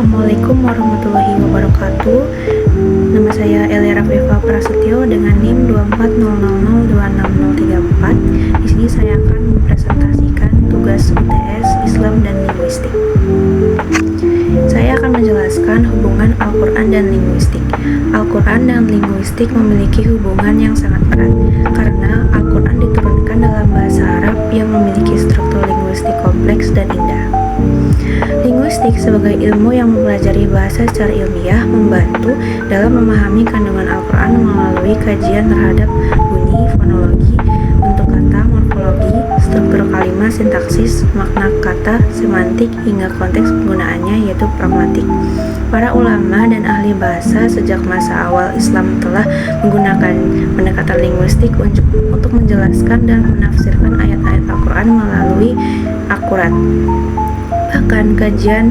Assalamualaikum warahmatullahi wabarakatuh. Nama saya Eliara Viva Prasetyo dengan NIM 24000260034. Di sini saya akan mempresentasikan tugas UTS Islam dan Linguistik. Saya akan menjelaskan hubungan Al-Quran dan linguistik. Al-Quran dan linguistik memiliki hubungan yang sangat erat karena Al-Quran diturunkan dalam bahasa Arab yang memiliki struktur linguistik kompleks dan indah. Linguistik sebagai ilmu yang mempelajari bahasa secara ilmiah membantu dalam memahami kandungan Al-Quran melalui kajian terhadap bunyi, fonologi, bentuk kata, morfologi, struktur kalimat, sintaksis, makna kata, semantik, hingga konteks penggunaannya yaitu pragmatik. Para ulama dan ahli bahasa sejak masa awal Islam telah menggunakan pendekatan linguistik untuk menjelaskan dan menafsirkan ayat-ayat Al-Quran melalui akurat. Bahkan kajian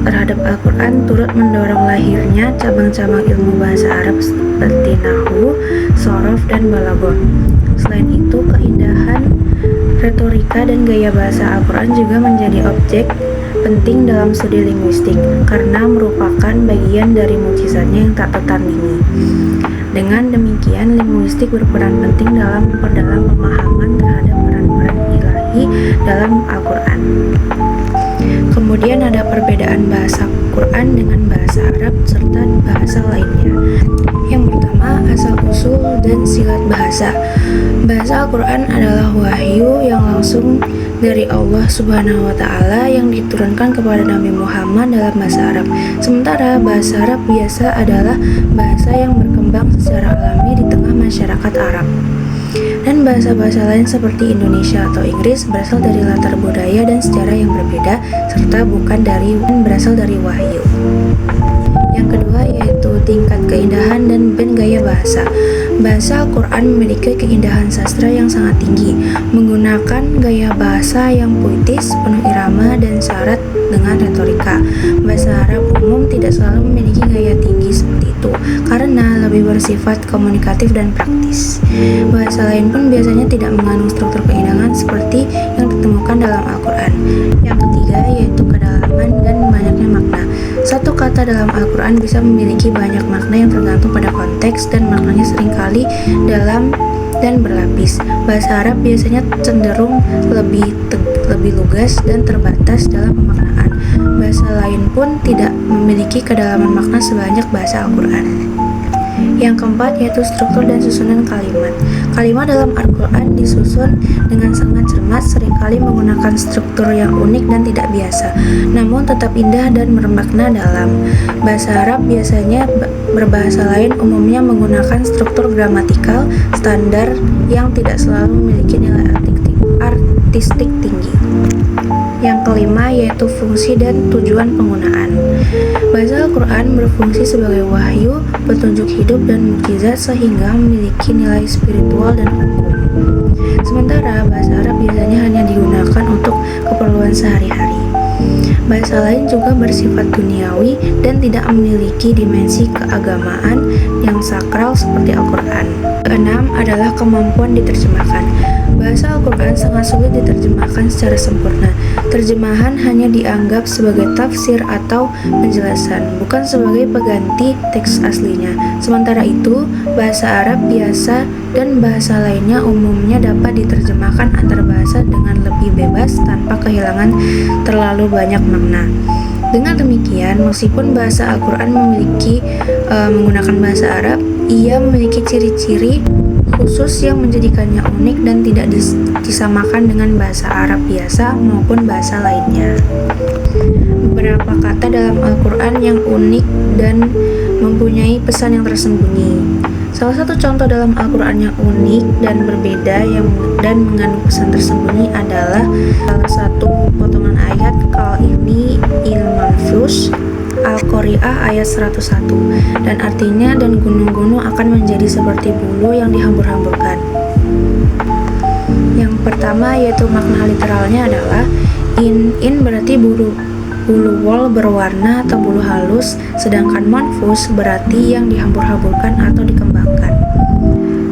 terhadap Al-Quran turut mendorong lahirnya cabang-cabang ilmu bahasa Arab seperti Nahwu, Shorof, dan Balaghah. Selain itu, keindahan retorika dan gaya bahasa Al-Quran juga menjadi objek penting dalam studi linguistik karena merupakan bagian dari mukjizatnya yang tak tertandingi. Dengan demikian, linguistik berperan penting dalam memperdalam pemahaman terhadap peran-peran ilahi dalam Al-Quran. Kemudian ada perbedaan bahasa Quran dengan bahasa Arab serta bahasa lainnya. Yang pertama, asal-usul dan silat bahasa. Bahasa Al-Quran adalah wahyu yang langsung dari Allah Subhanahu wa Ta'ala yang diturunkan kepada Nabi Muhammad dalam bahasa Arab. Sementara bahasa Arab biasa adalah bahasa yang berkembang secara alami di tengah masyarakat Arab. Dan bahasa-bahasa lain seperti Indonesia atau Inggris berasal dari latar budaya dan sejarah yang berbeda serta berasal dari wahyu. Yang kedua yaitu tingkat keindahan dan gaya bahasa. Bahasa Al-Quran memiliki keindahan sastra yang sangat tinggi, menggunakan gaya bahasa yang puitis, penuh irama, dan syarat dengan retorika. Bahasa Arab umum tidak selalu memiliki gaya tinggi seperti itu, karena lebih bersifat komunikatif dan praktis. Bahasa lain pun biasanya tidak mengandung struktur keindahan seperti yang ditemukan dalam Al-Quran. Yang ketiga yaitu kedalaman dan banyaknya makna. Satu kata dalam Al-Quran bisa memiliki banyak makna yang tergantung pada konteks dan maknanya seringkali dalam dan berlapis. Bahasa Arab biasanya cenderung lebih lugas dan terbatas dalam pemaknaan. Bahasa lain pun tidak memiliki kedalaman makna sebanyak bahasa Al-Quran. Yang keempat yaitu struktur dan susunan kalimat. Kalimat dalam Al-Quran disusun dengan sangat cermat, seringkali menggunakan struktur yang unik dan tidak biasa, namun tetap indah dan bermakna dalam. Bahasa Arab biasanya berbahasa lain umumnya menggunakan struktur gramatikal standar yang tidak selalu memiliki nilai artistik tinggi. Yang kelima yaitu fungsi dan tujuan penggunaan. Bahasa Al-Quran berfungsi sebagai wahyu, petunjuk hidup, dan mukjizat sehingga memiliki nilai spiritual dan hukum. Sementara bahasa Arab biasanya hanya digunakan untuk keperluan sehari-hari. Bahasa lain juga bersifat duniawi dan tidak memiliki dimensi keagamaan yang sakral seperti Al-Quran. Keenam adalah kemampuan diterjemahkan. Bahasa Al-Quran sangat sulit diterjemahkan secara sempurna. Terjemahan hanya dianggap sebagai tafsir atau penjelasan, bukan sebagai pengganti teks aslinya. Sementara itu, bahasa Arab biasa dan bahasa lainnya umumnya dapat diterjemahkan antar bahasa dengan lebih bebas tanpa kehilangan terlalu banyak makna. Dengan demikian, meskipun bahasa Al-Quran menggunakan bahasa Arab, ia memiliki ciri-ciri khusus yang menjadikannya unik dan tidak disamakan dengan bahasa Arab biasa maupun bahasa lainnya. Beberapa kata dalam Al-Quran yang unik dan mempunyai pesan yang tersembunyi. Salah satu contoh dalam Al-Quran yang unik dan berbeda dan mengandung pesan tersembunyi adalah salah satu potongan ayat kal ini il-manfus Al-Qari'ah ayat 101, dan artinya dan gunung-gunung akan menjadi seperti bulu yang dihambur-hamburkan. Yang pertama yaitu makna literalnya adalah in berarti bulu wol berwarna atau bulu halus, sedangkan manfus berarti yang dihambur-hamburkan atau dikembangkan.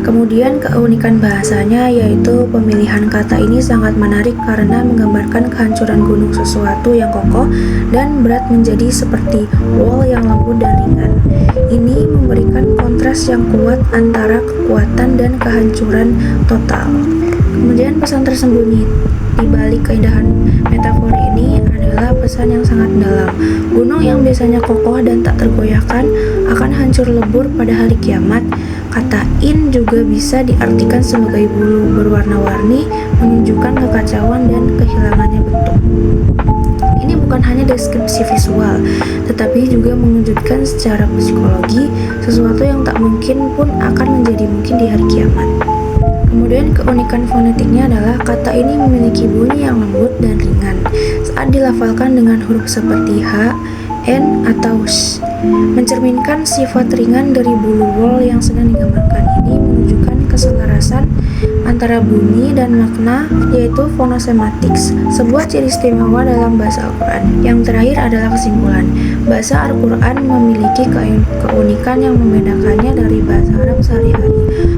Kemudian keunikan bahasanya yaitu pemilihan kata ini sangat menarik karena menggambarkan kehancuran gunung sesuatu yang kokoh dan berat menjadi seperti wall yang lembut dan ringan. Ini memberikan kontras yang kuat antara kekuatan dan kehancuran total. Kemudian pesan tersembunyi di balik keindahan metafor ini adalah pesan yang sangat dalam. Gunung yang biasanya kokoh dan tak tergoyahkan akan hancur lebur pada hari kiamat. Kata in juga bisa diartikan sebagai bulu berwarna-warni, menunjukkan kekacauan dan kehilangannya bentuk. Ini bukan hanya deskripsi visual, tetapi juga mengejutkan secara psikologi, sesuatu yang tak mungkin pun akan menjadi mungkin di hari kiamat. Kemudian keunikan fonetiknya adalah kata ini memiliki bunyi yang lembut dan ringan saat dilafalkan dengan huruf seperti H, N, atau S. Mencerminkan sifat ringan dari bulu wol yang sedang digambarkan ini menunjukkan keselarasan antara bunyi dan makna, yaitu phonosematics, sebuah ciri istimewa dalam bahasa Al-Quran. Yang terakhir adalah kesimpulan. Bahasa Al-Quran memiliki keunikan yang membedakannya dari bahasa Arab sehari-hari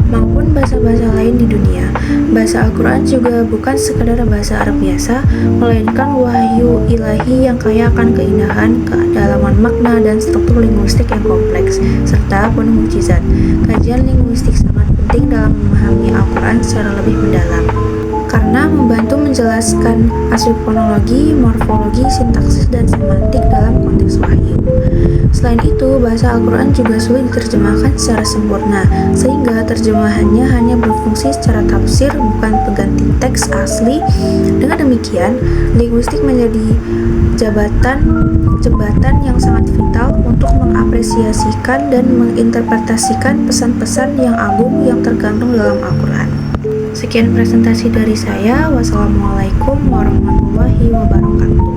maupun bahasa-bahasa lain di dunia. Bahasa Al-Quran juga bukan sekadar bahasa Arab biasa, melainkan wahyu ilahi yang kaya akan keindahan, kedalaman makna, dan struktur linguistik yang kompleks, serta penuh mukjizat. Kajian linguistik sangat penting dalam memahami Al-Quran secara lebih mendalam, karena membantu menjelaskan aspek fonologi, morfologi, sintaksis, dan semantik dalam konteks wahyu. Selain itu, bahasa Al-Quran juga sulit diterjemahkan secara sempurna, sehingga terjemahannya hanya berfungsi secara tafsir, bukan pengganti teks asli. Dengan demikian, linguistik menjadi jembatan yang sangat vital untuk mengapresiasikan dan menginterpretasikan pesan-pesan yang agung yang terkandung dalam Al-Quran. Sekian presentasi dari saya. Wassalamualaikum warahmatullahi wabarakatuh.